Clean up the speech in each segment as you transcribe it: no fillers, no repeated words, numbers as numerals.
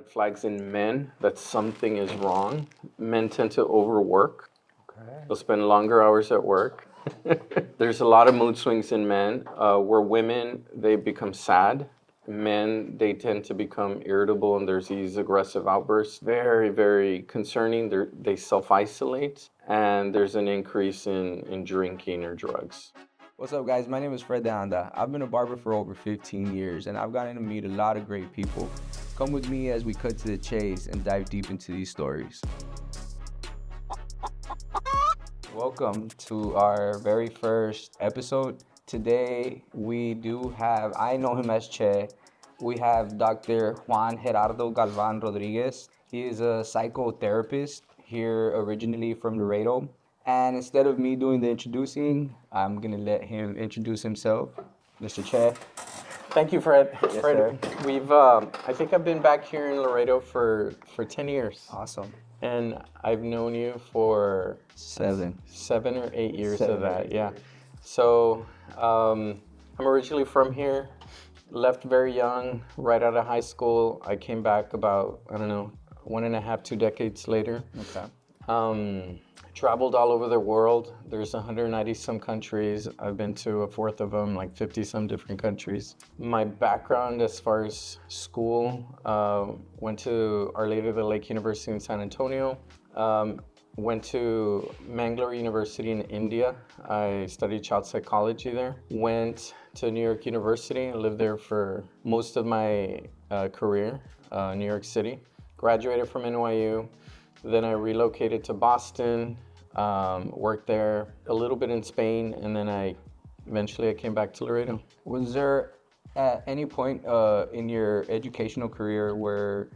flags in men that something is wrong. Men tend to overwork. Okay. They'll spend longer hours at work. There's a lot of mood swings in men. Where women, they become sad. Men, they tend to become irritable, and there's these aggressive outbursts. Very, very concerning. They self-isolate, and there's an increase in drinking or drugs. What's up, guys? My name is Fred De Anda. I've been a barber for over 15 years, and I've gotten to meet a lot of great people. Come with me as we cut to the chase and dive deep into these stories. Welcome to our very first episode. Today, we do have, I know him as Che. We have Dr. Juan Gerardo Galvan Rodriguez. He is a psychotherapist here originally from Laredo. And instead of me doing the introducing, I'm going to let him introduce himself. Mr. Che. Thank you, Fred. Yes, Fred, sir. we've, I think I've been back here in Laredo for 10 years. Awesome. And I've known you for 7 or 8 years 7 of or that, 8 yeah. So I'm originally from here, left very young, right out of high school. I came back about, 1.5, 2 decades later. Okay. Traveled all over the world. There's 190 some countries. I've been to a fourth of them, like 50 some different countries. My background as far as school, went to Our Lady of the Lake University in San Antonio. Went to Mangalore University in India. I studied child psychology there. Went to New York University. I lived there for most of my career, New York City. Graduated from NYU. Then I relocated to Boston, worked there a little bit in Spain, and then eventually I came back to Laredo. Was there at any point in your educational career where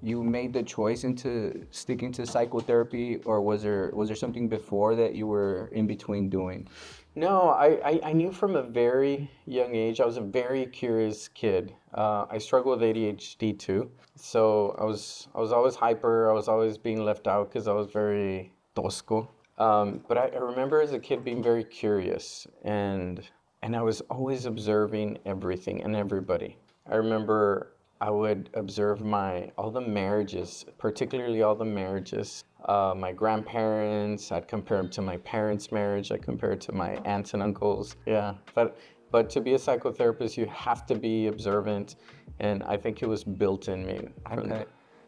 you made the choice into sticking to psychotherapy, or was there something before that you were in between doing? No, I knew from a very young age. I was a very curious kid. I struggled with ADHD too. So I was always hyper. I was always being left out because I was very tosco. But I remember as a kid being very curious, and I was always observing everything and everybody. I remember I would observe all the marriages, particularly all the marriages. My grandparents, I'd compare them to my parents' marriage. I compare it to my aunts and uncles. Yeah, but to be a psychotherapist, you have to be observant, and I think it was built in me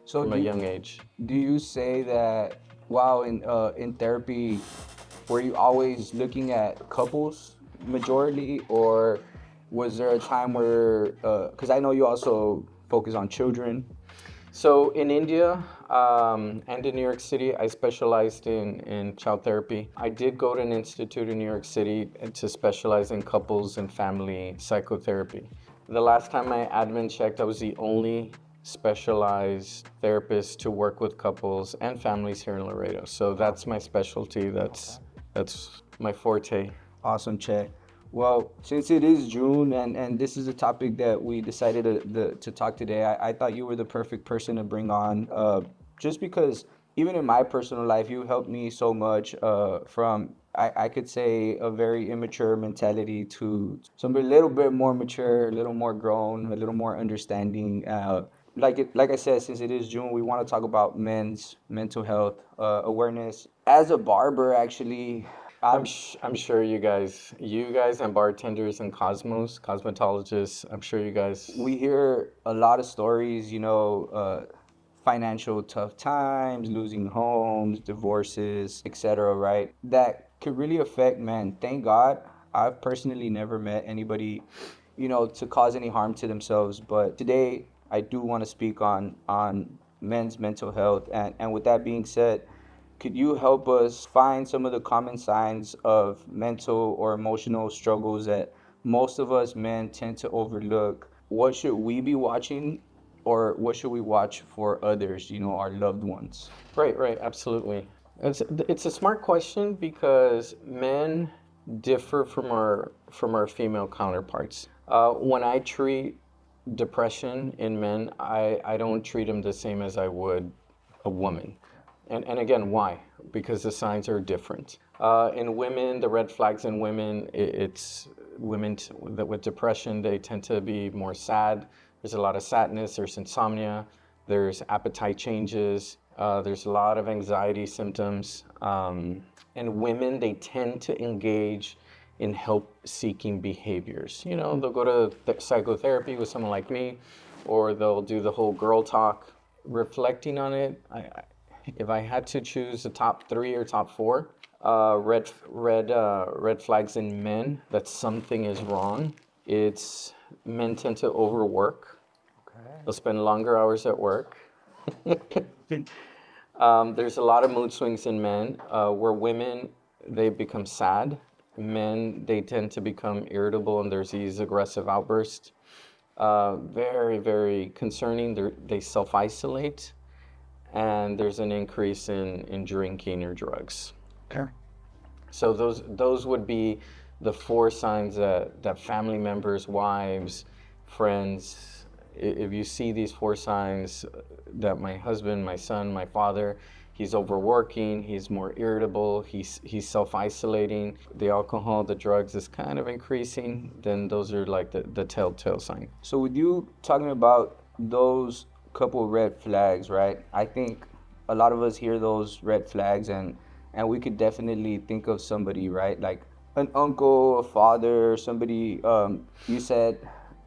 from a young age. Do you say that while in therapy, were you always looking at couples majority, or was there a time where, because I know you also focus on children? So in India and in New York City, I specialized in child therapy. I did go to an institute in New York City to specialize in couples and family psychotherapy. The last time my admin checked, I was the only specialized therapist to work with couples and families here in Laredo. So that's my specialty. That's my forte. Awesome, Che. Well, since it is June and this is a topic that we decided to talk today, I thought you were the perfect person to bring on, just because even in my personal life, you helped me so much from, I could say, a very immature mentality to somebody a little bit more mature, a little more grown, a little more understanding. Like I said, since it is June, we want to talk about men's mental health awareness. As a barber, actually, I'm sure you guys and bartenders and cosmetologists, I'm sure you guys. We hear a lot of stories, financial tough times, losing homes, divorces, etc., right? That could really affect men. Thank God, I've personally never met anybody, to cause any harm to themselves. But today, I do want to speak on men's mental health. And with that being said, could you help us find some of the common signs of mental or emotional struggles that most of us men tend to overlook? What should we be watching, or what should we watch for others, our loved ones? Right, absolutely. It's a smart question because men differ from our female counterparts. When I treat depression in men, I don't treat them the same as I would a woman. And again, why? Because the signs are different. In women, the red flags in women, it's women with depression, they tend to be more sad. There's a lot of sadness, there's insomnia, There's appetite changes. There's a lot of anxiety symptoms. And women, they tend to engage in help-seeking behaviors. You know, they'll go to psychotherapy with someone like me, or they'll do the whole girl talk. Reflecting on it, if I had to choose the top three or top four, red flags in men that something is wrong. It's men tend to overwork. They'll spend longer hours at work. There's a lot of mood swings in men, where women, they become sad. Men, they tend to become irritable, and there's these aggressive outbursts. Very, very concerning. They self-isolate, and there's an increase in drinking or drugs. Okay. So those would be the four signs that family members, wives, friends, if you see these four signs, that my husband, my son, my father, he's overworking, he's more irritable, he's self-isolating, the alcohol, the drugs is kind of increasing, then those are like the telltale sign. So with you talking about those couple red flags, right? I think a lot of us hear those red flags and we could definitely think of somebody, right? Like an uncle, a father, somebody, you said,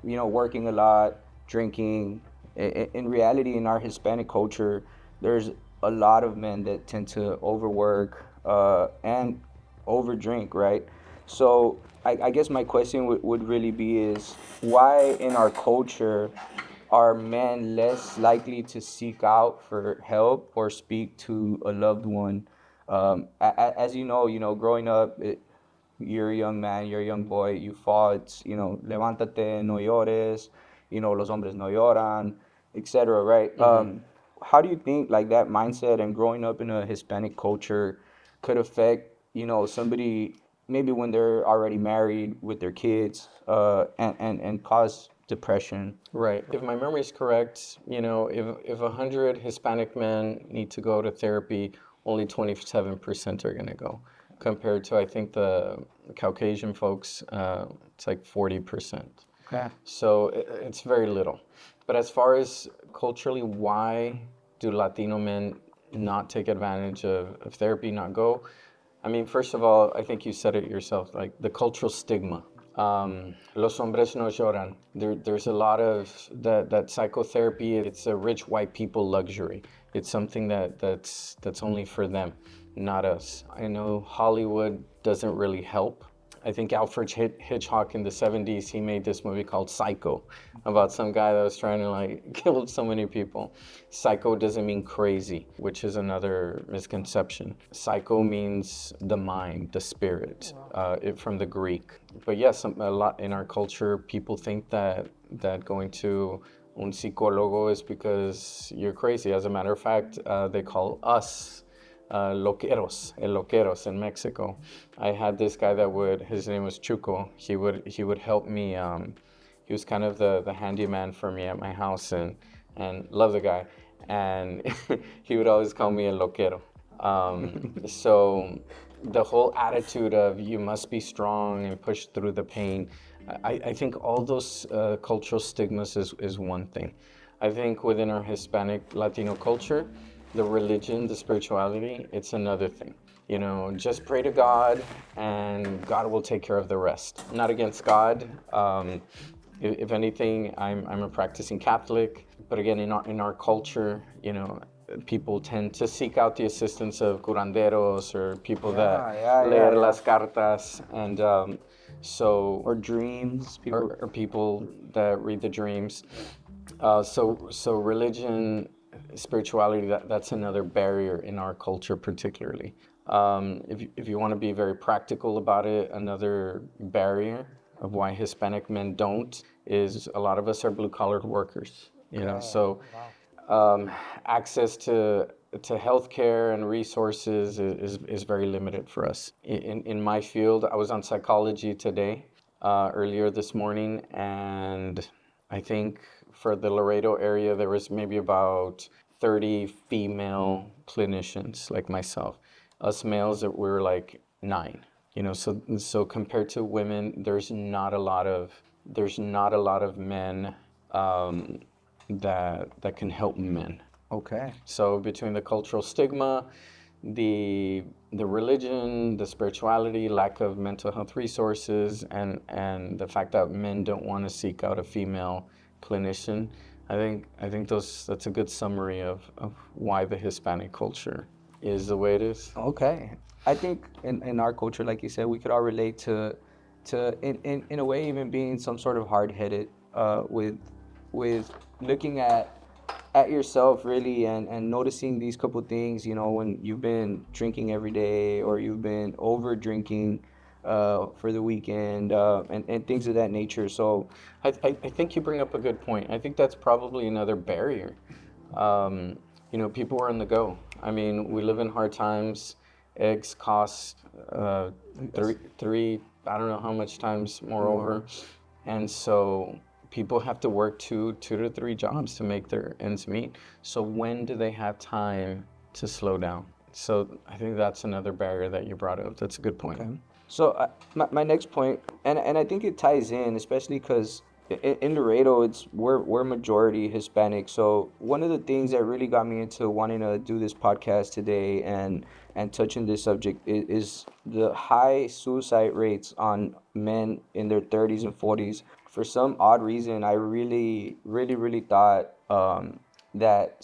working a lot, drinking. In reality, in our Hispanic culture, there's a lot of men that tend to overwork and overdrink, right? So I guess my question would really be is, why in our culture are men less likely to seek out for help or speak to a loved one? As you know, growing up, you're a young man, you're a young boy, you fall, it's, levántate, no llores, los hombres no lloran, etc., right? Mm-hmm. How do you think like that mindset and growing up in a Hispanic culture could affect, somebody maybe when they're already married with their kids, and cause depression? Right. If my memory is correct, if 100 Hispanic men need to go to therapy, only 27% are going to go, compared to, I think, the Caucasian folks, it's like 40%. Okay. So it's very little. But as far as culturally, why do Latino men not take advantage of therapy, not go? I mean, first of all, I think you said it yourself, like the cultural stigma. Los hombres no lloran. There's a lot of that psychotherapy, it's a rich white people luxury. It's something that's only for them, not us. I know Hollywood doesn't really help. I think Alfred Hitchcock in the 70s, he made this movie called Psycho, about some guy that was trying to kill so many people. Psycho doesn't mean crazy, which is another misconception. Psycho means the mind, the spirit, from the Greek. But yes, a lot in our culture, people think that going to un psicólogo is because you're crazy. As a matter of fact, they call us loqueros in Mexico. I had this guy his name was Chuco. He would help me. He was kind of the handyman for me at my house, and love the guy. And he would always call me el loquero. So the whole attitude of you must be strong and push through the pain. I think all those cultural stigmas is one thing. I think within our Hispanic Latino culture, the religion, the spirituality, it's another thing. Just pray to God and God will take care of the rest. I'm not against God. If anything, I'm a practicing Catholic. But again, in our culture, people tend to seek out the assistance of curanderos or people that leer las cartas, and or dreams, or people that read the dreams. So religion, spirituality, that's another barrier in our culture particularly. If you want to be very practical about it, another barrier of why Hispanic men don't is a lot of us are blue-collar workers. So access to healthcare and resources is very limited for us. In my field, I was on psychology today, earlier this morning, and I think for the Laredo area, there was maybe about 30 female clinicians like myself. Us males, we were like 9. So compared to women, there's not a lot of men that can help men. Okay. So between the cultural stigma, the religion, the spirituality, lack of mental health resources, and the fact that men don't want to seek out a female clinician, I think that's a good summary of why the Hispanic culture is the way it is. Okay. I think in our culture, like you said, we could all relate to in a way even being some sort of hard headed with looking at yourself really and noticing these couple things, when you've been drinking every day or you've been over drinking for the weekend and things of that nature. So I think you bring up a good point. I think that's probably another barrier. People are on the go. I mean, we live in hard times. Eggs cost three, I don't know how much times moreover. And so people have to work two to three jobs to make their ends meet. So when do they have time to slow down? So I think that's another barrier that you brought up. That's a good point. okay. So my next point, and I think it ties in, especially because in Laredo, we're majority Hispanic. So one of the things that really got me into wanting to do this podcast today and touching this subject is the high suicide rates on men in their 30s and 40s. For some odd reason, I really, really, really thought that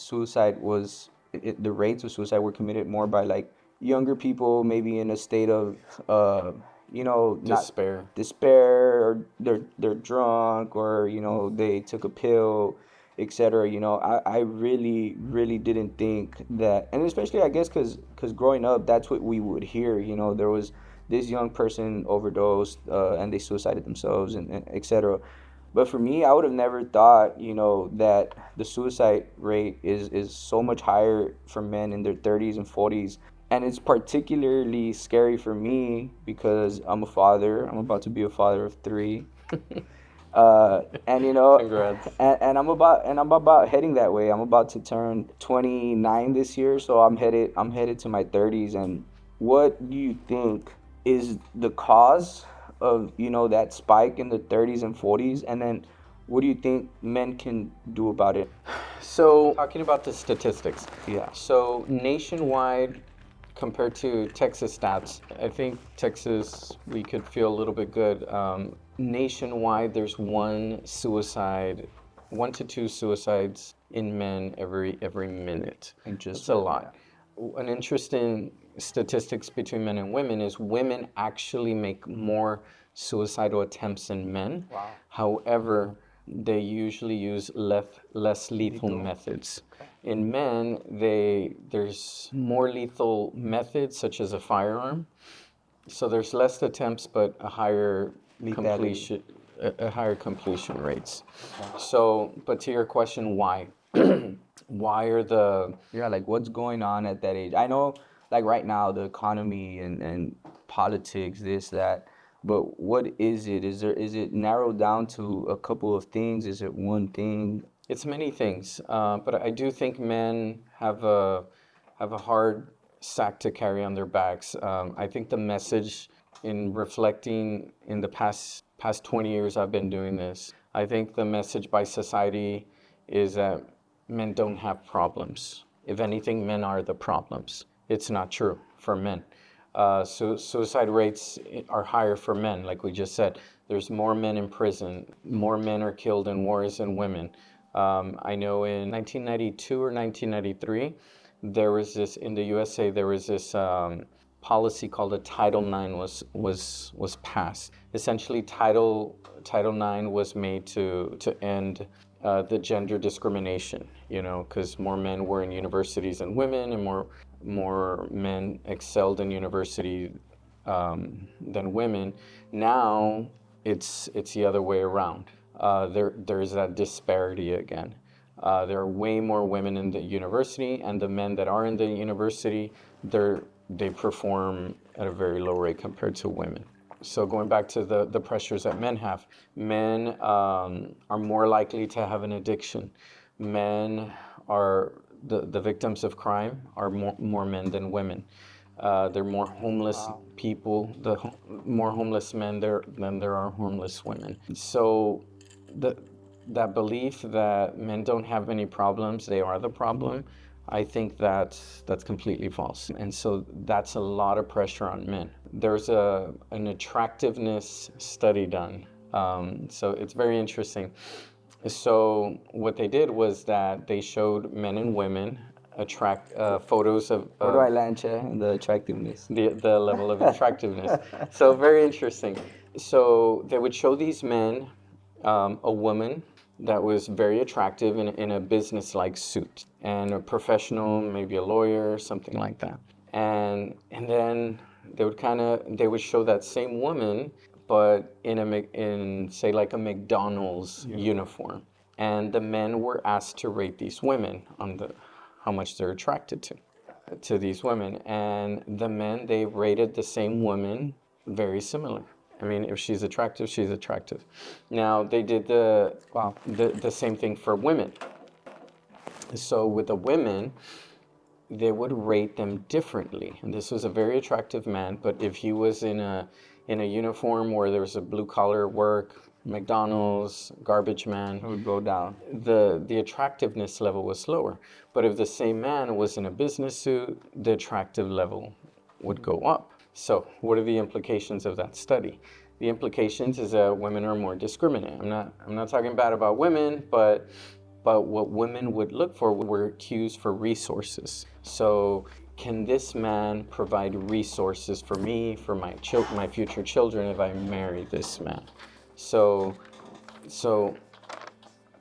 the rates of suicide were committed more by like younger people, maybe in a state of despair, or they're drunk, or they took a pill, etc. I really, really didn't think that, and especially I guess because growing up, that's what we would hear. There was this young person overdosed and they suicided themselves, and etc. But for me, I would have never thought, that the suicide rate is so much higher for men in their 30s and 40s. And it's particularly scary for me because I'm a father. I'm about to be a father of 3. And Congrats. and I'm about heading that way. I'm about to turn 29 this year, so I'm headed to my 30s. And what do you think is the cause of that spike in the 30s and 40s? And then what do you think men can do about it? So talking about the statistics. Yeah. So nationwide, compared to Texas stats, I think Texas, we could feel a little bit good. Nationwide, there's 1 to 2 suicides in men every minute. It's a lot. An interesting statistics between men and women is women actually make more suicidal attempts than men. Wow. However, they usually use less lethal methods. Okay. In men, there's more lethal methods, such as a firearm. So there's less attempts, but a higher completion rates. So, but to your question, why? Why are like what's going on at that age? I know, like right now, the economy and politics, this, that. But what is it? Is it narrowed down to a couple of things? Is it one thing? It's many things, but I do think men have a hard sack to carry on their backs. I think the message, in reflecting in the past 20 years I've been doing this, I think the message by society is that men don't have problems. If anything, men are the problems. It's not true for men. So suicide rates are higher for men, like we just said. There's more men in prison. More men are killed in wars than women. I know in 1992 or 1993, in the USA, there was this policy called a Title IX was passed. Essentially, Title IX was made to end the gender discrimination, because more men were in universities than women, and more men excelled in university than women. Now it's the other way around. There's that disparity again. There are way more women in the university, and the men that are in the university, they perform at a very low rate compared to women. So going back to the pressures that men have, men are more likely to have an addiction. Men are the victims of crime are more men than women. There are more homeless people, more homeless men than there are homeless women. So that belief that men don't have any problems, they are the problem, I think that's completely false. And so that's a lot of pressure on men. There's an attractiveness study done. So it's very interesting. So what they did was that they showed men and women attract photos of, Where do I land, Che, in the attractiveness? the level of attractiveness. So very interesting. So they would show these men a woman that was very attractive in a business-like suit, and a professional, maybe a lawyer, something like that. And then they would show that same woman, but in say like a McDonald's uniform, and the men were asked to rate these women on how much they're attracted to these women, and the men, they rated the same woman very similar. I mean, if she's attractive, she's attractive. Now they did the same thing for women. So with the women, they would rate them differently. And this was a very attractive man, but if he was in a uniform where there was a blue collar work, McDonald's, garbage man, It would go down. the attractiveness level was lower. But if the same man was in a business suit, the attractive level would go up. So what are the implications of that study? The implications is that women are more discriminate. I'm not talking bad about women, but what women would look for were cues for resources. So can this man provide resources for me, for my future children if I marry this man? So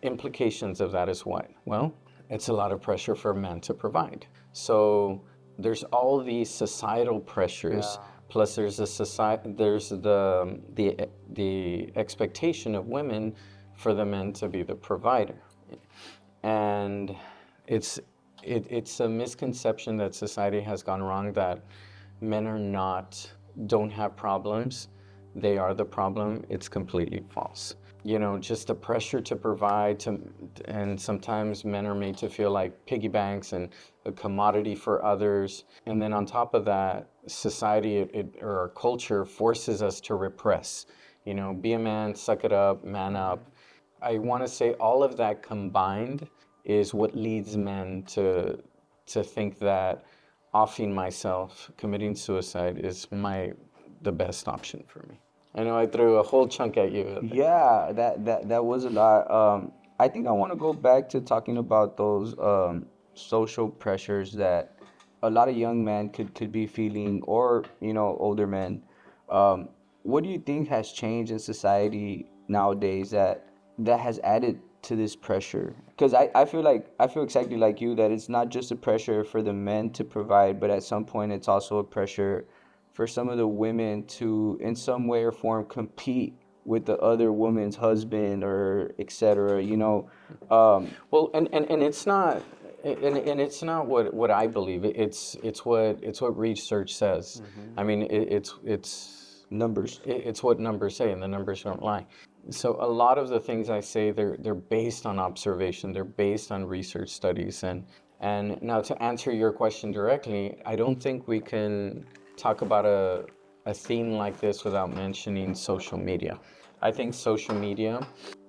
implications of that is what? Well, it's a lot of pressure for men to provide. So there's all these societal pressures, plus there's the expectation of women for the men to be the provider. And it's a misconception that society has gone wrong, that men don't have problems, they are the problem. It's completely false. Just the pressure to provide, and sometimes men are made to feel like piggy banks and a commodity for others. And then on top of that, society or our culture forces us to repress. Be a man, suck it up, man up. I want to say all of that combined is what leads men to think that offing myself, committing suicide, is the best option for me. I know I threw a whole chunk at you. Yeah, that was a lot. I think I want to go back to talking about those social pressures that a lot of young men could be feeling, or older men. What do you think has changed in society nowadays that has added to this pressure? Because I feel exactly like you, that it's not just a pressure for the men to provide, but at some point it's also a pressure for some of the women to, in some way or form, compete with the other woman's husband, or etc. Well, and it's not, and it's not what I believe. It's what research says. Mm-hmm. I mean, it's numbers. It's what numbers say, and the numbers don't lie. So a lot of the things I say, they're based on observation. They're based on research studies. And now, to answer your question directly, I don't think we can talk about a theme like this without mentioning social media. I think social media,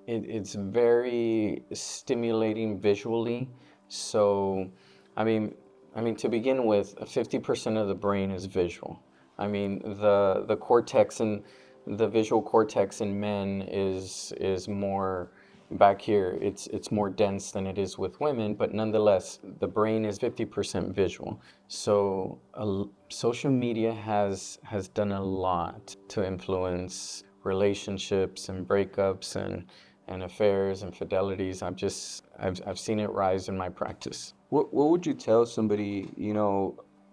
it's very stimulating visually. So, I mean, to begin with, 50% of the brain is visual. I mean, the cortex and the visual cortex in men is more back here. It's more dense than it is with women, but nonetheless, the brain is 50% visual. So social media has done a lot to influence relationships and breakups and affairs and fidelities. I've seen it rise in my practice. What would you tell somebody,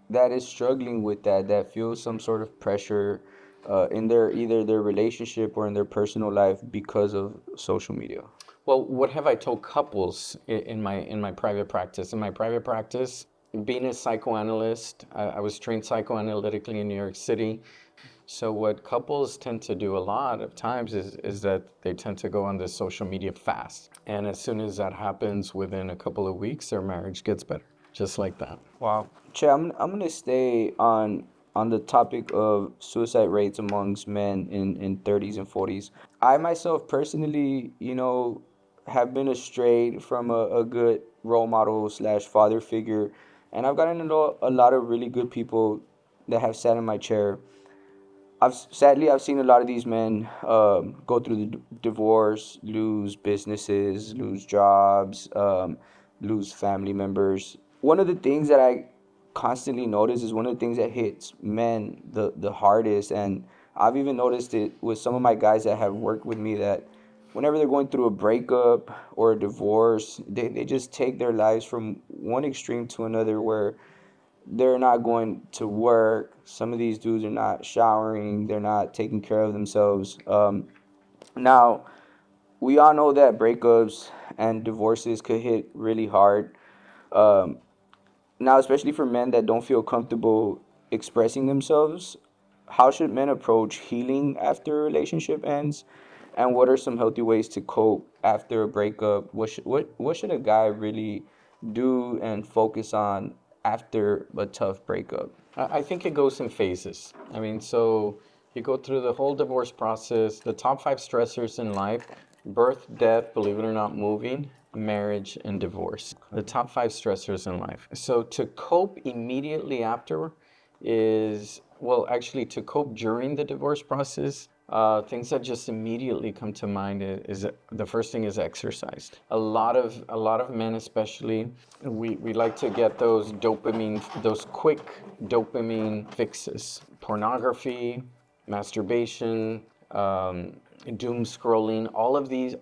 that is struggling with that feels some sort of pressure in either their relationship or in their personal life because of social media? Well, what have I told couples in my private practice? In my private practice, being a psychoanalyst, I was trained psychoanalytically in New York City. So what couples tend to do a lot of times is that they tend to go on this social media fast. And as soon as that happens, within a couple of weeks, their marriage gets better, just like that. Wow. Che, I'm going to stay on the topic of suicide rates amongst men in 30s and 40s. I myself personally, have been strayed from a good role model slash father figure, and I've gotten to know a lot of really good people that have sat in my chair. I've seen a lot of these men go through the divorce, lose businesses, lose jobs, lose family members. One of the things that I constantly notice is one of the things that hits men the hardest, and I've even noticed it with some of my guys that have worked with me, that whenever they're going through a breakup or a divorce, they just take their lives from one extreme to another, where they're not going to work. Some of these dudes are not showering. They're not taking care of themselves. Now, we all know that breakups and divorces could hit really hard. Um, Now, especially for men that don't feel comfortable expressing themselves, how should men approach healing after a relationship ends? And what are some healthy ways to cope after a breakup? What should a guy really do and focus on after a tough breakup? I think it goes in phases. I mean, so you go through the whole divorce process, the top 5 stressors in life: birth, death, believe it or not, moving, marriage, and divorce. The top 5 stressors in life. So to cope immediately after is, well, actually, to cope during the divorce process, things that just immediately come to mind is the first thing is exercise. A lot of men, especially, we like to get those quick dopamine fixes: pornography, masturbation, doom scrolling. All of these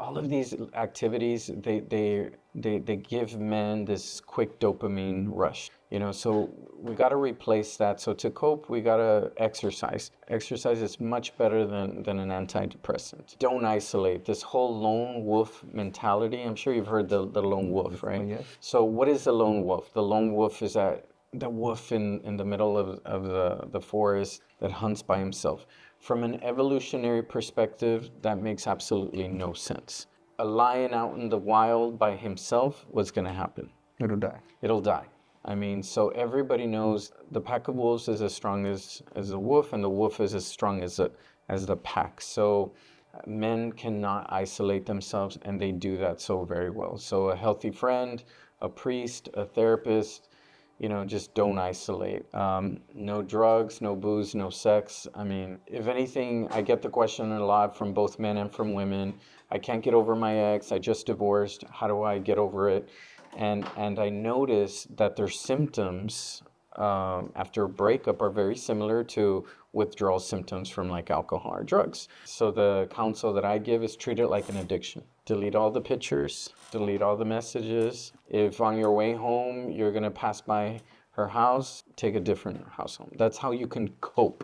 activities, they give men this quick dopamine rush. So we got to replace that. So to cope, we got to exercise. Exercise is much better than an antidepressant. Don't isolate. This whole lone wolf mentality, I'm sure you've heard the lone wolf, right? Yes. So what is the lone wolf? The lone wolf is the wolf in the middle of the forest that hunts by himself. From an evolutionary perspective, that makes absolutely no sense. A lion out in the wild by himself, what's going to happen? It'll die. It'll die. I mean, so everybody knows the pack of wolves is as strong as the wolf, and the wolf is as strong as the pack. So men cannot isolate themselves, and they do that so very well. So a healthy friend, a priest, a therapist, just don't isolate. No drugs, no booze, no sex. I mean, if anything, I get the question a lot from both men and from women. I can't get over my ex. I just divorced. How do I get over it? And I notice that their symptoms after a breakup are very similar to withdrawal symptoms from like alcohol or drugs. So the counsel that I give is treat it like an addiction. Delete all the pictures, delete all the messages. If on your way home you're gonna pass by her house, take a different house home. That's how you can cope.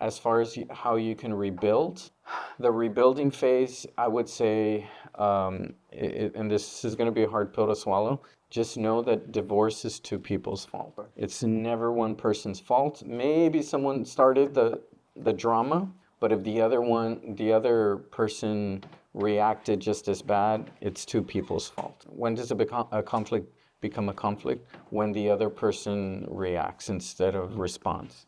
As far as how you can rebuild, the rebuilding phase, I would say, and this is going to be a hard pill to swallow, just know that divorce is 2 people's fault. It's never one person's fault. Maybe someone started the drama, but if the other person reacted just as bad, it's 2 people's fault. When does a conflict become a conflict? When the other person reacts instead of responds.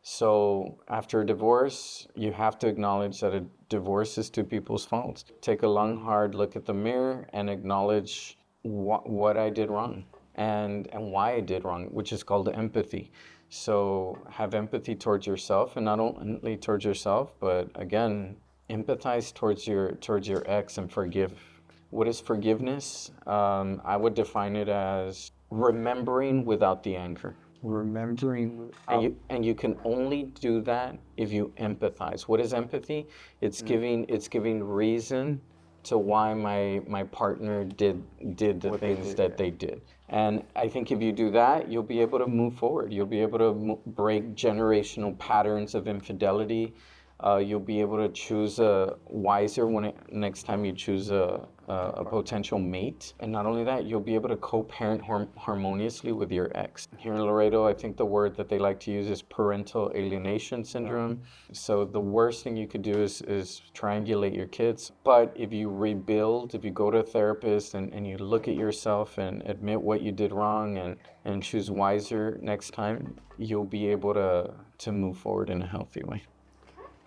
So after a divorce, you have to acknowledge that a divorce is 2 people's fault. Take a long, hard look at the mirror and acknowledge what I did wrong and why I did wrong, which is called empathy. So have empathy towards yourself, and not only towards yourself, but again, empathize towards your ex and forgive. What is forgiveness? I would define it as remembering without the anger. Remembering. And you can only do that if you empathize. What is empathy? It's giving reason to why my partner did the things that they did. And I think if you do that, you'll be able to move forward. You'll be able to break generational patterns of infidelity. You'll be able to choose wiser next time you choose a potential mate. And not only that, you'll be able to co-parent harmoniously with your ex. Here in Laredo, I think the word that they like to use is parental alienation syndrome. So the worst thing you could do is triangulate your kids. But if you rebuild, if you go to a therapist and you look at yourself and admit what you did wrong and choose wiser next time, you'll be able to move forward in a healthy way.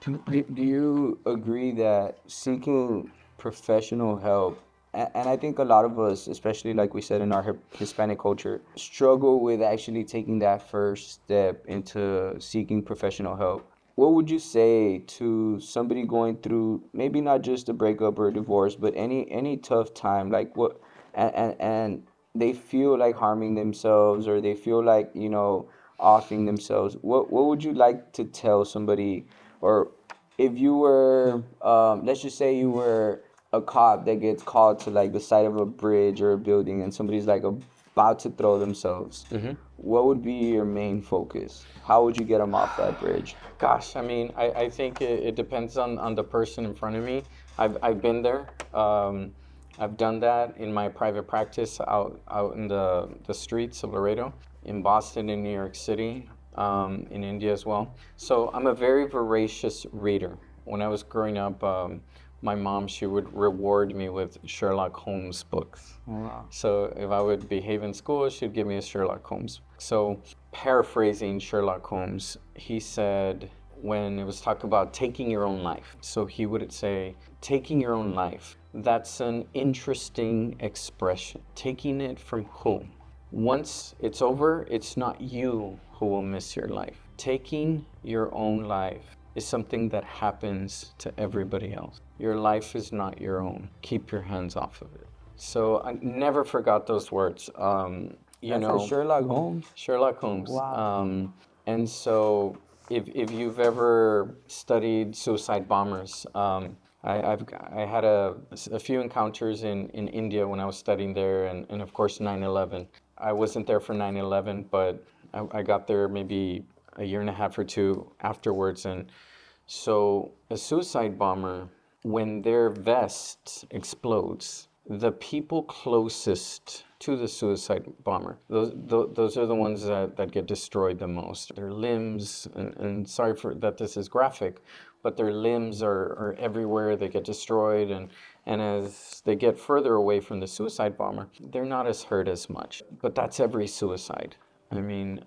Do you agree that seeking professional help And I think a lot of us, especially like we said in our Hispanic culture, struggle with actually taking that first step into seeking professional help. What would you say to somebody going through maybe not just a breakup or a divorce, but any tough time, like what, and they feel like harming themselves, or they feel like, offing themselves? What would you like to tell somebody? Or if you were, let's just say you were a cop that gets called to like the side of a bridge or a building, and somebody's like about to throw themselves, what would be your main focus? How would you get them off that bridge? Gosh, I mean, I think it depends on the person in front of me. I've been there. I've done that in my private practice out in the streets of Laredo, in Boston, in New York City, in India as well. So I'm a very voracious reader. When I was growing up, my mom, she would reward me with Sherlock Holmes books. Wow. So if I would behave in school, she'd give me a Sherlock Holmes. So paraphrasing Sherlock Holmes, he said, when it was talk about taking your own life, so he would say, taking your own life, that's an interesting expression. Taking it from whom? Once it's over, it's not you who will miss your life. Taking your own life is something that happens to everybody else. Your life is not your own. Keep your hands off of it. So I never forgot those words. That's from Sherlock Holmes. Sherlock Holmes. Wow. And so if you've ever studied suicide bombers, I had a few encounters in India when I was studying there, and of course 9/11. I wasn't there for 9/11, but I got there maybe a year and a half or two afterwards. And so a suicide bomber, when their vest explodes, the people closest to the suicide bomber, those are the ones that get destroyed the most. Their limbs, and sorry for that this is graphic, but their limbs are everywhere. They get destroyed, and as they get further away from the suicide bomber, they're not as hurt as much. But that's every suicide. I mean,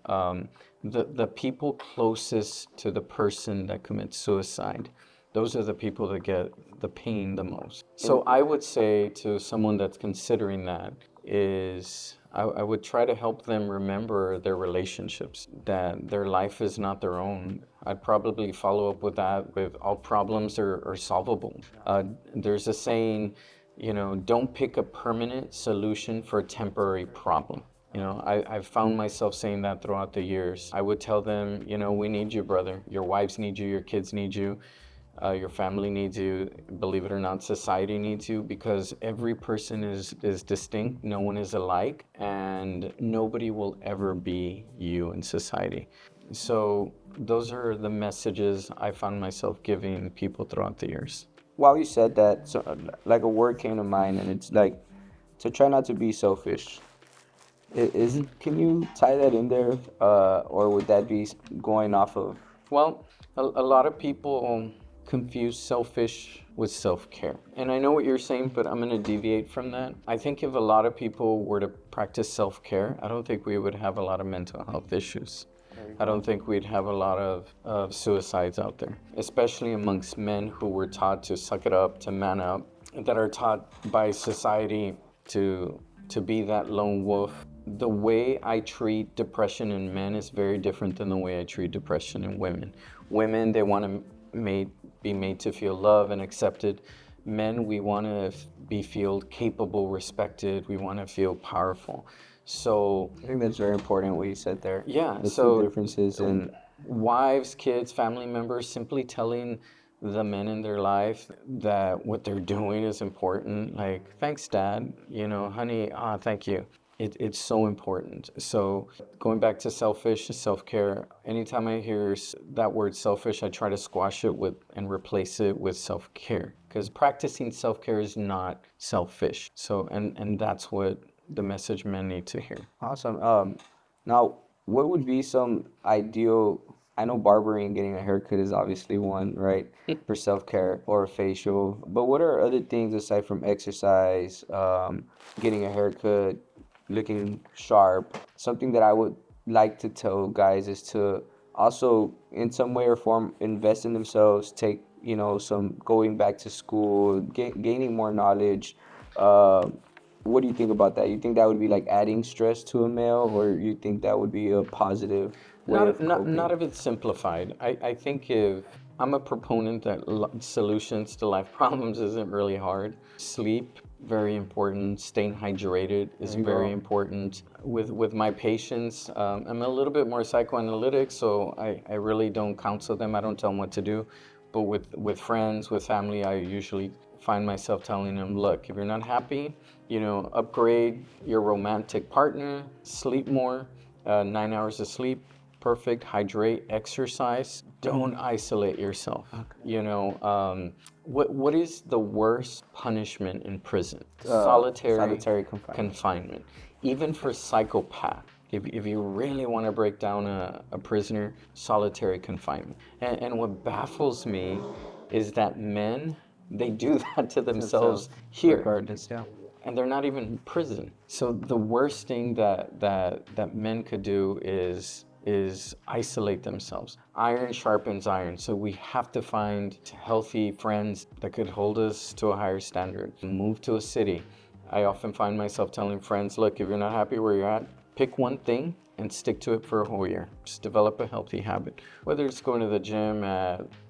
the people closest to the person that commits suicide, those are the people that get the pain the most. So I would say to someone that's considering that is I would try to help them remember their relationships, that their life is not their own. I'd probably follow up with that with all problems are solvable. There's a saying, don't pick a permanent solution for a temporary problem. I've found myself saying that throughout the years. I would tell them, we need you, brother. Your wives need you, your kids need you. Your family needs you. Believe it or not, society needs you, because every person is distinct. No one is alike, and nobody will ever be you in society. So those are the messages I found myself giving people throughout the years. While you said that, so, like a word came to mind, and it's like to try not to be selfish. Can you tie that in there, or would that be going off of? Well, a lot of people confuse selfish with self-care. And I know what you're saying, but I'm going to deviate from that. I think if a lot of people were to practice self-care, I don't think we would have a lot of mental health issues. I don't think we'd have a lot of suicides out there, especially amongst men who were taught to suck it up, to man up, that are taught by society to be that lone wolf. The way I treat depression in men is very different than the way I treat depression in women. Women, they want to be made to feel loved and accepted. Men, we want to be feel capable, respected. We want to feel powerful. So I think that's very important what you said there. Yeah. The So two differences in wives, kids, family members simply telling the men in their life that what they're doing is important. Like, thanks, Dad. Honey, thank you. It's so important. So going back to self-care, anytime I hear that word selfish, I try to squash it and replace it with self-care. Because practicing self-care is not selfish. So, and that's what the message men need to hear. Awesome. Now, what would be some ideal? I know barbering and getting a haircut is obviously one, right, for self-care, or a facial. But what are other things aside from exercise, getting a haircut, looking sharp? Something that I would like to tell guys is to also, in some way or form, invest in themselves, take, some going back to school, gaining more knowledge, What do you think about that? You think that would be like adding stress to a male, or you think that would be a positive way of coping? Not if it's simplified. I think if I'm a proponent that solutions to life problems isn't really hard. Sleep, very important. Staying hydrated is very important. With my patients, I'm a little bit more psychoanalytic, so I really don't counsel them. I don't tell them what to do. But with friends, with family, I usually find myself telling them, look, if you're not happy, upgrade your romantic partner, sleep more, 9 hours of sleep, perfect, hydrate, exercise, don't isolate yourself. Okay. What is the worst punishment in prison? Solitary confinement. Even for psychopath. If you really want to break down a prisoner, solitary confinement. And what baffles me is that men, they do that to themselves here. Regardless, yeah. And they're not even in prison. So the worst thing that men could do is isolate themselves. Iron sharpens iron. So we have to find healthy friends that could hold us to a higher standard. Move to a city. I often find myself telling friends, look, if you're not happy where you're at, pick one thing and stick to it for a whole year. Just develop a healthy habit. Whether it's going to the gym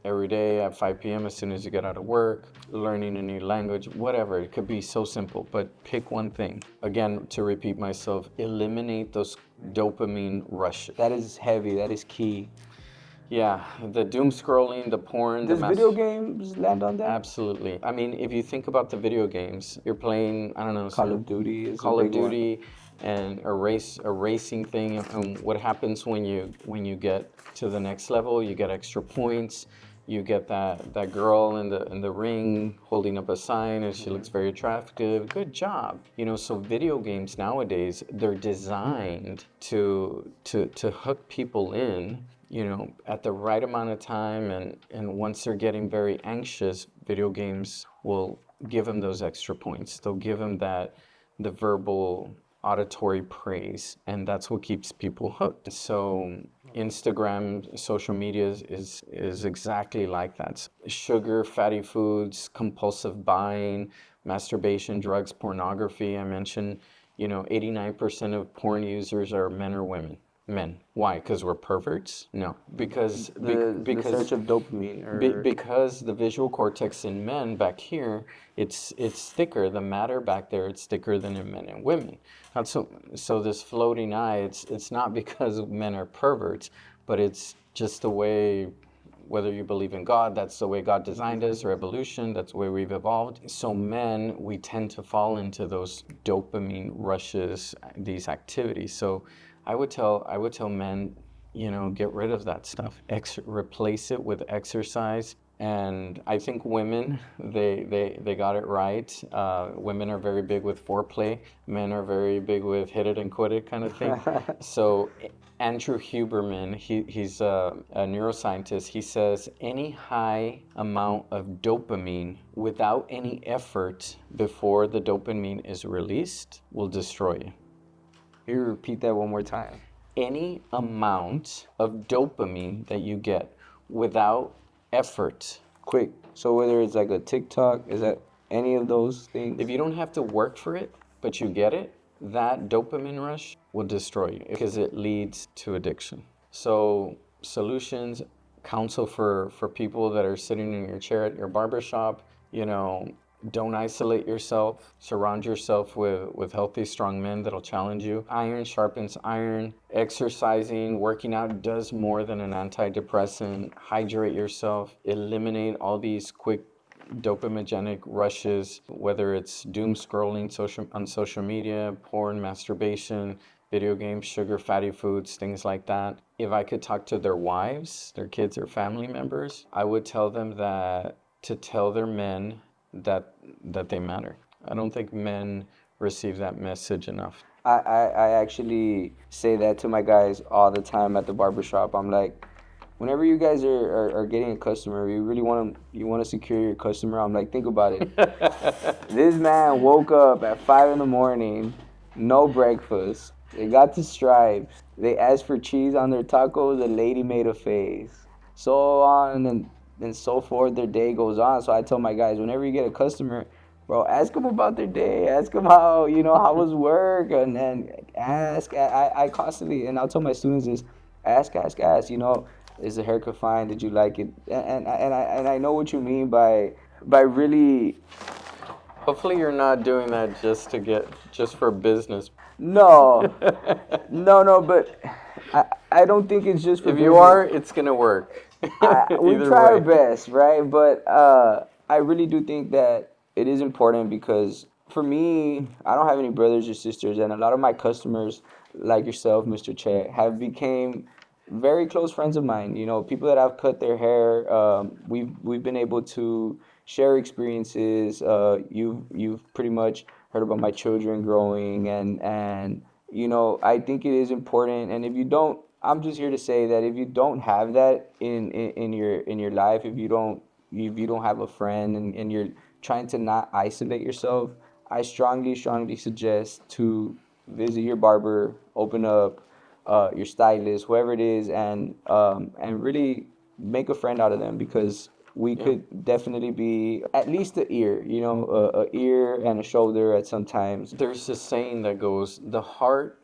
every day at 5 p.m. as soon as you get out of work, learning a new language, whatever. It could be so simple, but pick one thing. Again, to repeat myself, eliminate those dopamine rushes. That is heavy. That is key. Yeah, the doom scrolling, the porn. Does video games land on that? Absolutely. I mean, if you think about the video games, you're playing, I don't know, Call of Duty is Call a of big one. Duty and a racing thing. And what happens when you get to the next level? You get extra points. You get that girl in the ring holding up a sign and she looks very attractive. Good job. So video games nowadays, they're designed to hook people in, at the right amount of time, and once they're getting very anxious, video games will give them those extra points. They'll give them the verbal auditory praise, and that's what keeps people hooked. So Instagram, social media is exactly like that. Sugar, fatty foods, compulsive buying, masturbation, drugs, pornography. I mentioned, 89% of porn users are men or women. Men. Why? Because we're perverts? No. Because the search of dopamine. Because the visual cortex in men back here, it's thicker. The matter back there, it's thicker than in men and women. And so this floating eye, it's not because men are perverts, but it's just the way, whether you believe in God, that's the way God designed us, or evolution, that's the way we've evolved. So men, we tend to fall into those dopamine rushes, these activities. So I would tell men, get rid of that stuff. Replace it with exercise. And I think women, they got it right. Women are very big with foreplay. Men are very big with hit it and quit it kind of thing. So Andrew Huberman, he's a neuroscientist. He says any high amount of dopamine without any effort before the dopamine is released will destroy you. You repeat that one more time. Any amount of dopamine that you get without effort. Quick. So whether it's like a TikTok, is that any of those things? If you don't have to work for it, but you get it, that dopamine rush will destroy you because it leads to addiction. So solutions, counsel for people that are sitting in your chair at your barbershop, don't isolate yourself. Surround yourself with healthy, strong men that'll challenge you. Iron sharpens iron. Exercising, working out does more than an antidepressant. Hydrate yourself. Eliminate all these quick dopamigenic rushes, whether it's doom scrolling on social media, porn, masturbation, video games, sugar, fatty foods, things like that. If I could talk to their wives, their kids, or family members, I would tell them to tell their men that they matter. I don't think men receive that message enough. I actually say that to my guys all the time at the barbershop. I'm like, whenever you guys are getting a customer, you really want to secure your customer. I'm like, think about it. This man woke up at 5 a.m, no breakfast. They got the stripes. They asked for cheese on their tacos. The lady made a face. So on and so forth. Their day goes on. So I tell my guys, whenever you get a customer, bro, ask them about their day. Ask them how, how was work, and then ask. I constantly, and I'll tell my students is, ask, is the haircut fine? Did you like it? And I know what you mean by really. Hopefully you're not doing that just for business. No, no, but I don't think it's just for If you business. are, it's gonna work. We Either try our way. best, right? But I really do think that it is important because for me, I don't have any brothers or sisters, and a lot of my customers, like yourself, Mr. Che, have became very close friends of mine. People that I've cut their hair. We've been able to share experiences. You've pretty much heard about my children growing, and I think it is important. And if you don't, I'm just here to say that if you don't have that in your life, if you don't have a friend, and you're trying to not isolate yourself, I strongly suggest to visit your barber, open up your stylist, whoever it is, and really make a friend out of them, because we could definitely be at least a ear, a ear and a shoulder at some times. There's this saying that goes, the heart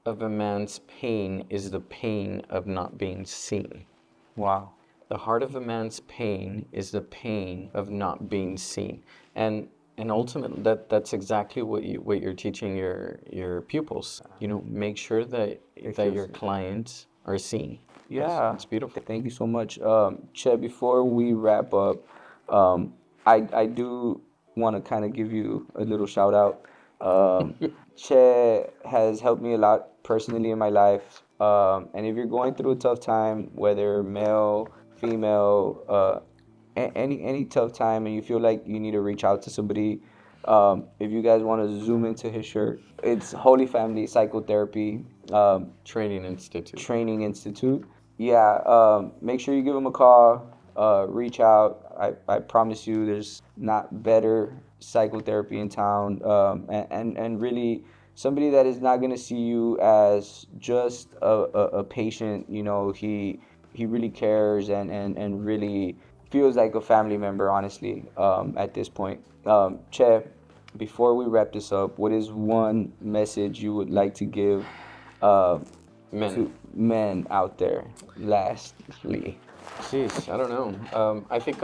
of a man's pain is the pain of not being seen. Wow. The heart of a man's pain is the pain of not being seen. And ultimately that's exactly what you're teaching your pupils. Make sure that your clients are seen. Yeah, It's beautiful. thank you so much. Chet, before we wrap up, I do want to kind of give you a little shout out. Chet has helped me a lot personally in my life. And if you're going through a tough time, whether male, female, any tough time, and you feel like you need to reach out to somebody, if you guys want to zoom into his shirt, it's Holy Family Psychotherapy Training Institute. Training Institute. Yeah, make sure you give him a call. Reach out. I promise you, there's not better psychotherapy in town. And really, somebody that is not gonna see you as just a patient. He really cares and really feels like a family member. Honestly, at this point, Che, before we wrap this up, what is one message you would like to give Men. to men out there? Lastly, Jeez, I don't know. I think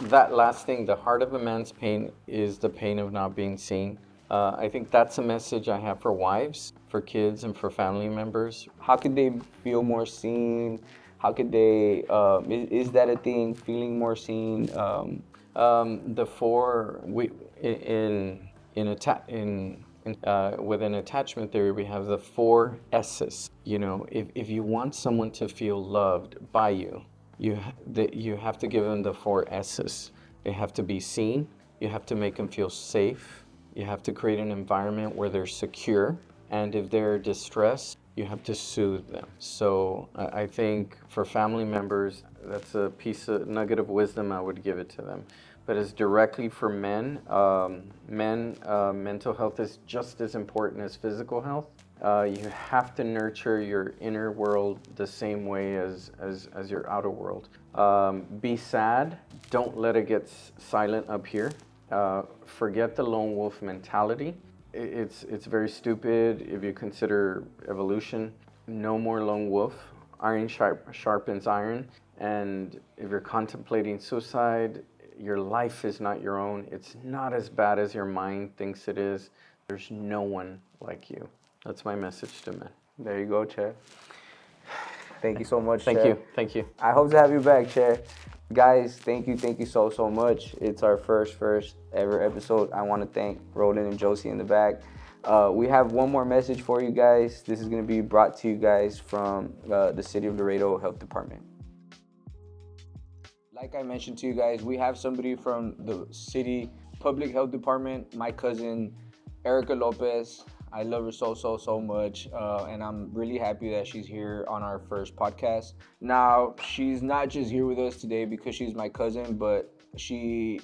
that last thing, the heart of a man's pain is the pain of not being seen. I think that's a message I have for wives, for kids, and for family members. how could they feel more seen? How could they? Is that a thing? Feeling more seen? The four within attachment theory, we have the 4 S's. If you want someone to feel loved by you, you have to give them the 4 S's. They have to be seen. You have to make them feel safe. You have to create an environment where they're secure. And if they're distressed, you have to soothe them. So I think for family members, that's a nugget of wisdom I would give it to them. But as directly for men, mental health is just as important as physical health. You have to nurture your inner world the same way as your outer world. Be sad. Don't let it get silent up here. Forget the lone wolf mentality. It's very stupid if you consider evolution. No more lone wolf. Iron sharpens iron. And if you're contemplating suicide, your life is not your own. It's not as bad as your mind thinks it is. There's no one like you. That's my message to men. There you go, Che. Thank you so much, Thank Che. you. Thank you. I hope to have you back, Che. Guys, thank you so much. It's our first ever episode. I want to thank Roland and Josie in the back. We have one more message for you guys. This is going to be brought to you guys from the City of Laredo Health Department. Like I mentioned to you guys, we have somebody from the City Public Health Department, my cousin, Erica Lopez. I love her so much, and I'm really happy that she's here on our first podcast. Now, she's not just here with us today because she's my cousin, but she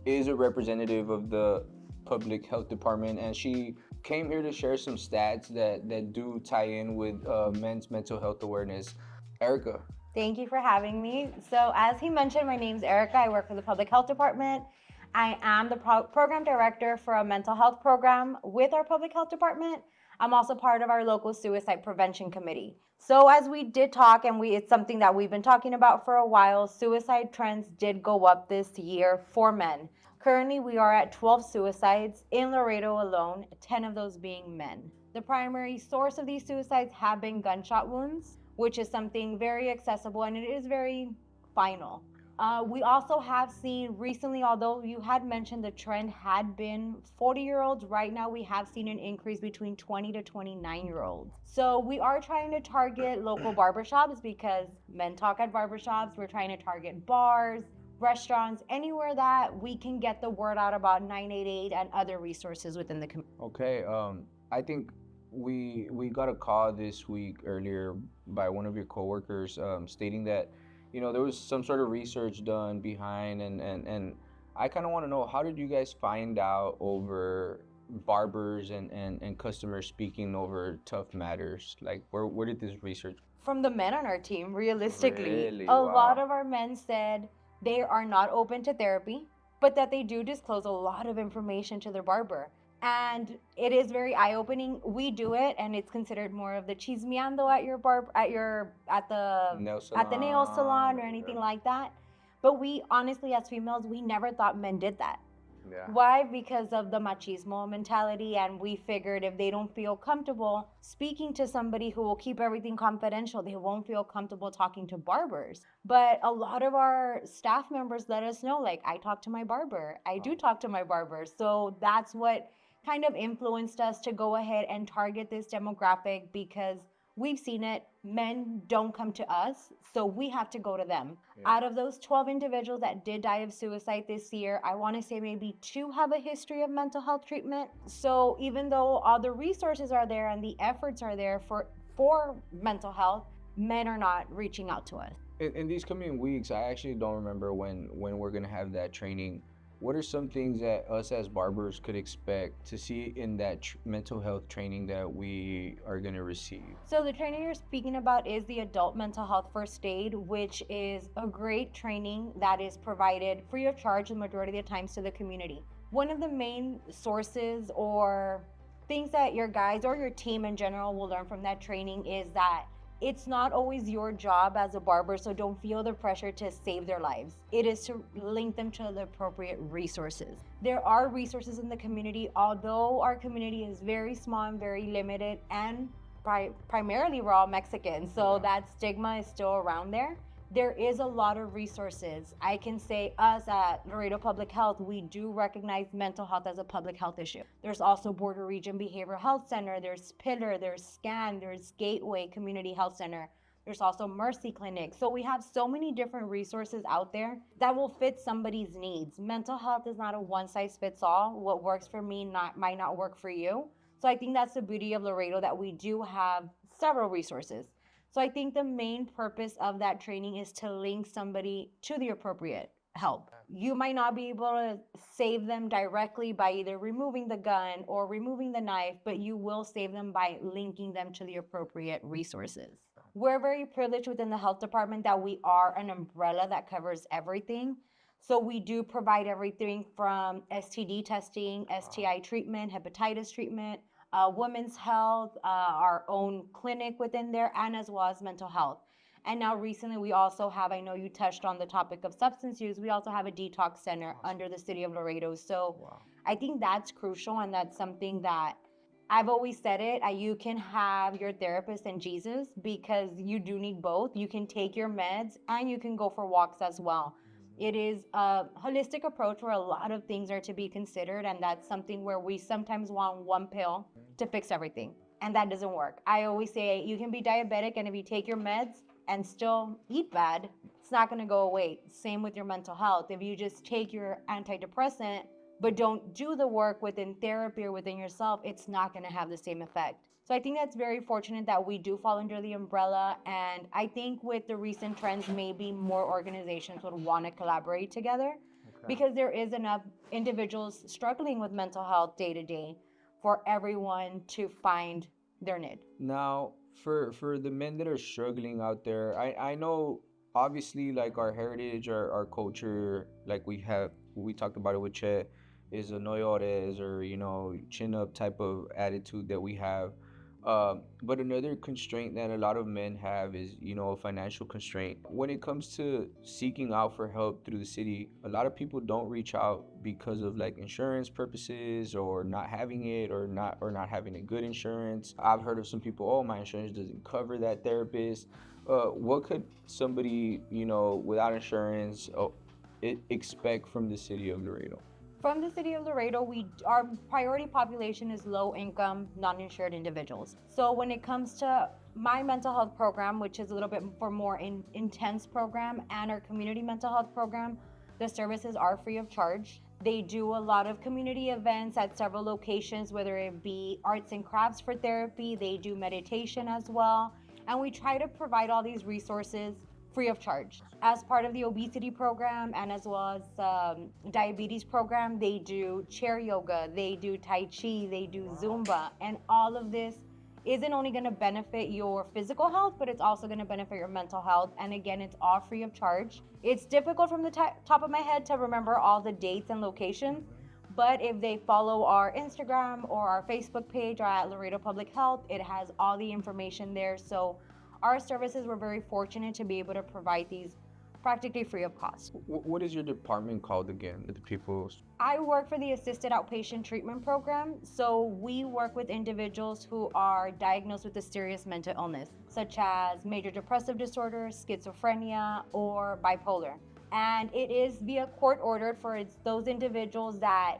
is a representative of the Public Health Department, and she came here to share some stats that do tie in with men's mental health awareness. Erica. Thank you for having me. So as he mentioned, my name's Erica. I work for the Public Health Department. I am the program director for a mental health program with our public health department. I'm also part of our local suicide prevention committee. So as we did talk, and it's something that we've been talking about for a while, suicide trends did go up this year for men. Currently, we are at 12 suicides in Laredo alone, 10 of those being men. The primary source of these suicides have been gunshot wounds, which is something very accessible and it is very final. We also have seen recently, although you had mentioned the trend had been 40-year-olds, right now we have seen an increase between 20 to 29-year-olds. So we are trying to target local barbershops because men talk at barbershops. We're trying to target bars, restaurants, anywhere that we can get the word out about 988 and other resources within the community. Okay, I think we got a call this week earlier by one of your coworkers stating that there was some sort of research done behind and I kind of want to know, how did you guys find out over barbers and customers speaking over tough matters? Like where did this research? From the men on our team, realistically, Really? a Wow. lot of our men said they are not open to therapy, but that they do disclose a lot of information to their barber. And it is very eye-opening. We do it, and it's considered more of the chismeando at your at the nail salon or anything like that. But we honestly, as females, we never thought men did that. Yeah. Why? Because of the machismo mentality, and we figured if they don't feel comfortable speaking to somebody who will keep everything confidential, they won't feel comfortable talking to barbers. But a lot of our staff members let us know, like, I talk to my barber. I do talk to my barber. So that's what kind of influenced us to go ahead and target this demographic, because we've seen it. Men don't come to us, so we have to go to them. Yeah. Out of those 12 individuals that did die of suicide this year, I want to say maybe 2 have a history of mental health treatment. So even though all the resources are there and the efforts are there for mental health, men are not reaching out to us. In these coming weeks, I actually don't remember when we're gonna have that training. What are some things that us as barbers could expect to see in that mental health training that we are going to receive? So the training you're speaking about is the adult mental health first aid, which is a great training that is provided free of charge the majority of the times to the community. One of the main sources or things that your guys or your team in general will learn from that training is that it's not always your job as a barber, so don't feel the pressure to save their lives. It is to link them to the appropriate resources. There are resources in the community, although our community is very small and very limited, and primarily we're all Mexican, so that stigma is still around there. There is a lot of resources. I can say us at Laredo Public Health, we do recognize mental health as a public health issue. There's also Border Region Behavioral Health Center, there's Pillar, there's SCAN, there's Gateway Community Health Center. There's also Mercy Clinic. So we have so many different resources out there that will fit somebody's needs. Mental health is not a one size fits all. What works for me might not work for you. So I think that's the beauty of Laredo, that we do have several resources. So I think the main purpose of that training is to link somebody to the appropriate help. You might not be able to save them directly by either removing the gun or removing the knife, but you will save them by linking them to the appropriate resources. We're very privileged within the health department that we are an umbrella that covers everything. So we do provide everything from STD testing, STI treatment, hepatitis treatment, women's health, our own clinic within there, and as well as mental health. And now recently we also have, I know you touched on the topic of substance use, we also have a detox center under the city of Laredo. So I think that's crucial, and that's something that I've always said it, you can have your therapist and Jesus, because you do need both. You can take your meds and you can go for walks as well. It is a holistic approach where a lot of things are to be considered, and that's something where we sometimes want one pill to fix everything, and that doesn't work. I always say you can be diabetic, and if you take your meds and still eat bad, it's not going to go away. Same with your mental health. If you just take your antidepressant but don't do the work within therapy or within yourself, it's not going to have the same effect. So I think that's very fortunate that we do fall under the umbrella, and I think with the recent trends, maybe more organizations would want to collaborate together, because there is enough individuals struggling with mental health day to day for everyone to find their need. Now, for the men that are struggling out there, I know obviously, like, our heritage, our culture, like, we have we talked about it with Chet, is a no llores or, chin up type of attitude that we have. But another constraint that a lot of men have is, a financial constraint. When it comes to seeking out for help through the city, a lot of people don't reach out because of like insurance purposes or not having it or not having a good insurance. I've heard of some people, oh, my insurance doesn't cover that therapist. What could somebody, without insurance, expect from the city of Laredo? From the city of Laredo, our priority population is low income, non-insured individuals. So when it comes to my mental health program, which is a little bit for more intense program, and our community mental health program, the services are free of charge. They do a lot of community events at several locations, whether it be arts and crafts for therapy, they do meditation as well. And we try to provide all these resources free of charge. As part of the obesity program and as well as diabetes program, they do chair yoga, they do Tai Chi, they do Zumba, and all of this isn't only going to benefit your physical health, but it's also going to benefit your mental health. And again, it's all free of charge. It's difficult from the top of my head to remember all the dates and locations, but if they follow our Instagram or our Facebook page or at Laredo Public Health, it has all the information there. So our services, we're very fortunate to be able to provide these practically free of cost. What is your department called again? The people. I work for the Assisted Outpatient Treatment Program. So we work with individuals who are diagnosed with a serious mental illness, such as major depressive disorder, schizophrenia, or bipolar. And it is via court ordered for those individuals that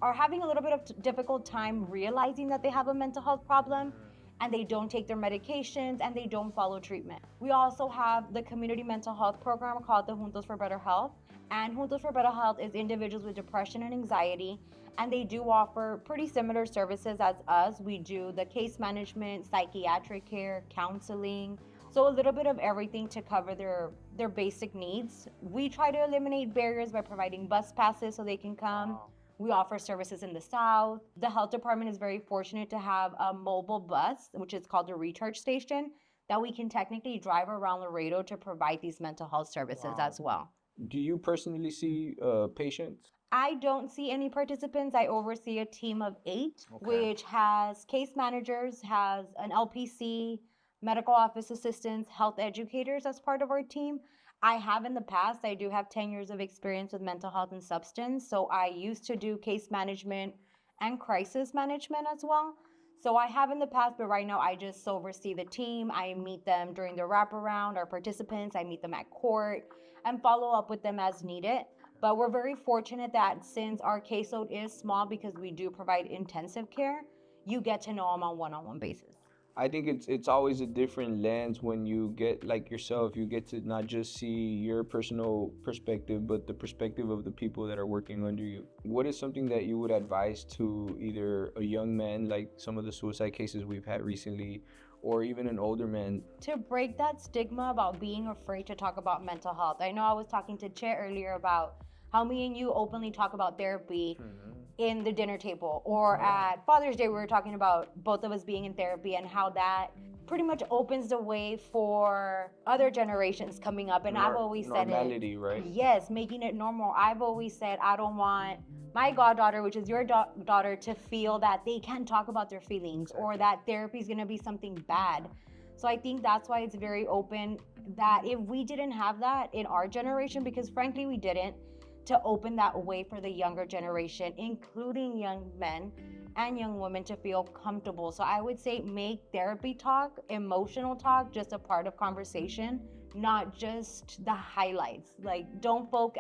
are having a little bit of difficult time realizing that they have a mental health problem, and they don't take their medications and they don't follow treatment. We also have the community mental health program called the Juntos for Better Health. And Juntos for Better Health is individuals with depression and anxiety, and they do offer pretty similar services as us. We do the case management, psychiatric care, counseling, so a little bit of everything to cover their basic needs. We try to eliminate barriers by providing bus passes so they can come. Wow. We offer services in the South. The health department is very fortunate to have a mobile bus, which is called a recharge station, that we can technically drive around Laredo to provide these mental health services as well. Do you personally see patients? I don't see any participants. I oversee a team of 8, which has case managers, has an LPC, medical office assistants, health educators as part of our team. I have in the past, I do have 10 years of experience with mental health and substance. So I used to do case management and crisis management as well. So I have in the past, but right now I just oversee the team. I meet them during the wraparound, our participants. I meet them at court and follow up with them as needed. But we're very fortunate that since our caseload is small, because we do provide intensive care, you get to know them on one-on-one basis. I think it's always a different lens when you get like yourself. You get to not just see your personal perspective, but the perspective of the people that are working under you. What is something that you would advise to either a young man, like some of the suicide cases we've had recently, or even an older man? To break that stigma about being afraid to talk about mental health. I know I was talking to Che earlier about how me and you openly talk about therapy in the dinner table, or at Father's Day we were talking about both of us being in therapy and how that pretty much opens the way for other generations coming up. And I've always said normality, right? Yes, making it normal. I've always said I don't want my goddaughter, which is your daughter, to feel that they can't talk about their feelings or that therapy is going to be something bad. So I think that's why it's very open, that if we didn't have that in our generation, because frankly we didn't, to open that way for the younger generation, including young men and young women, to feel comfortable. So I would say make therapy talk, emotional talk, just a part of conversation, not just the highlights. Like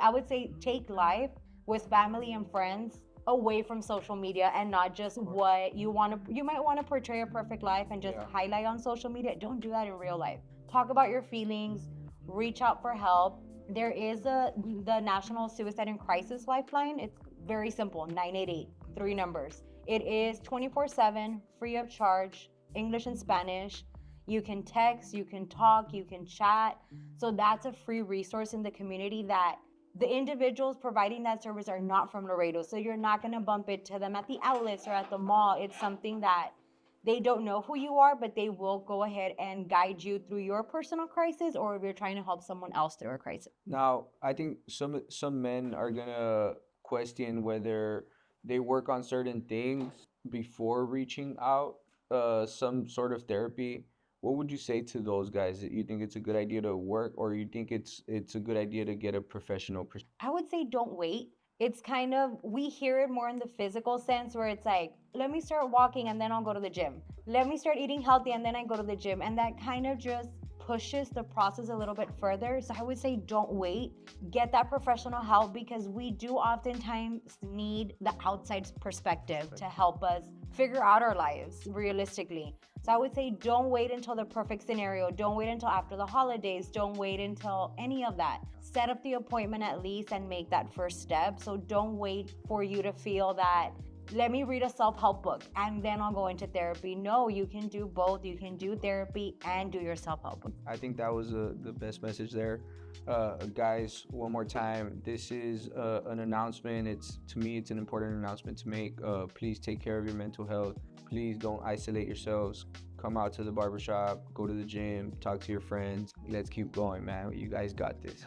I would say take life with family and friends away from social media, and not just what you might want to portray a perfect life and just highlight on social media. Don't do that in real life. Talk about your feelings, reach out for help. There is the National Suicide and Crisis Lifeline. It's very simple, 988, 3 numbers. It is 24/7, free of charge, English and Spanish. You can text, you can talk, you can chat. So that's a free resource in the community that the individuals providing that service are not from Laredo. So you're not gonna bump into them at the outlets or at the mall. It's something that they don't know who you are, but they will go ahead and guide you through your personal crisis, or if you're trying to help someone else through a crisis. Now, I think some men are gonna question whether they work on certain things before reaching out some sort of therapy, what would you say to those guys? You think it's a good idea to work, or you think it's a good idea to get a professional perspective? I would say don't wait. It's kind of, we hear it more in the physical sense where it's like, let me start walking and then I'll go to the gym. Let me start eating healthy and then I go to the gym. And that kind of just pushes the process a little bit further. So I would say don't wait. Get that professional help, because we do oftentimes need the outside perspective to help us figure out our lives realistically. So I would say don't wait until the perfect scenario. Don't wait until after the holidays. Don't wait until any of that. Set up the appointment at least and make that first step. So don't wait for you to feel that, let me read a self-help book and then I'll go into therapy. No, you can do both. You can do therapy and do your self-help book. I think that was the best message there. Guys, one more time, this is an announcement. To me, it's an important announcement to make. Please take care of your mental health. Please don't isolate yourselves. Come out to the barbershop, go to the gym, talk to your friends. Let's keep going, man. You guys got this.